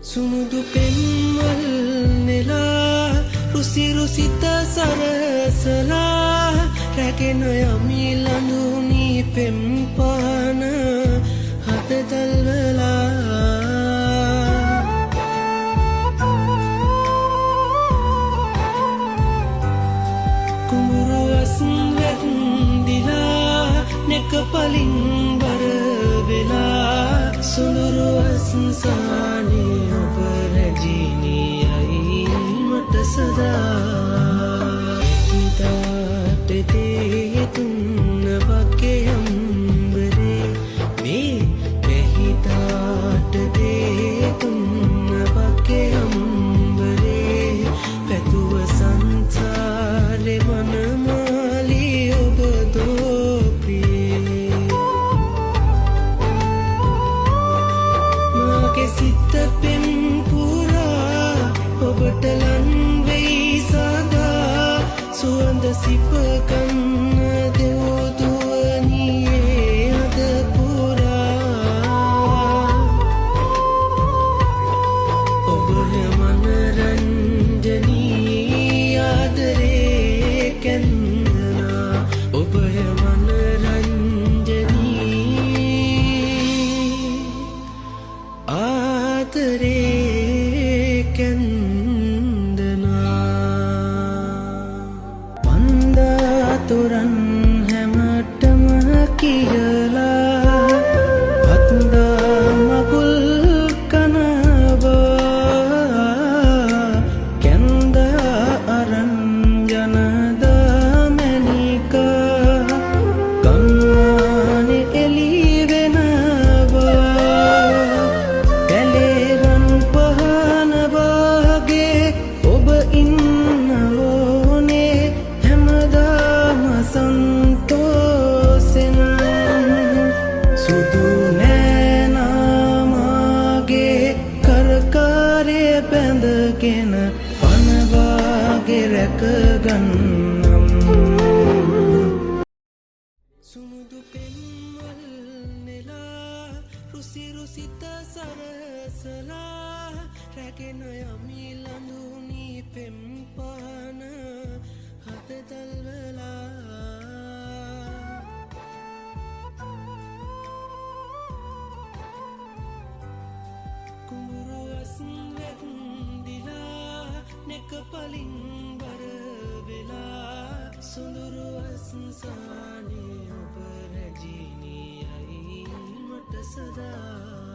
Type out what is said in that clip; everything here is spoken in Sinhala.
සුමුදු පෙන්වල් නෙලා රුසි රුසිත සරසලා රැගෙන යමි ලඳුනී පෙම් පාන හත තල්වලා කුඹුරු අස්න් වැන්දිලා නෙක පලින් බර වෙලා සුළුරු අස්න් සානේ ඔබ රැජිනියයි මට සදා හිතාට දේ තුන්න වගේ අම්බරේ මේ මෙහිතාට දේ තුන්න වගේ අම්බරේ පැතුව සංසාරේ මනමාලී ඔබ දෝපියේ මාගේ සිත පෙම් පුරා ඔබට ලන් වෙයි සදා සුවඳ සිප කන්න දෙව්දුවනියේ අද පුරා ඔබය මනරංජනී ආදරේ කැන්දනා ඔබය මනරංජනී ආදරේ කැන්දනා වන්දාතුරන් හැමටම කියලා වත්දා මගුල් කනවා කැන්දා අරන් ජනදා මැනික ගම්මානේ එලි වෙනවා කැලේරන් පහන වගේ ඔබ ඉන්නවෝනේ හැමදාම සන්තෝසෙන් සුදු නෑනාමාගේ කරකාරේ බැඳගෙන පනවාගේ රැකගන්නම් සුමුදු පෙන්වල් නෙලා රුසි රුසිත සරසලා රැගෙන යමි ලඳුනී පෙම් පාන හත තල්වලා කුඹුරු අස්න් වැන්දිලා නෙක පලින් බර වෙලා සොඳුරු අස්න් සානේ ඔබ රැජිනියයි මට සදා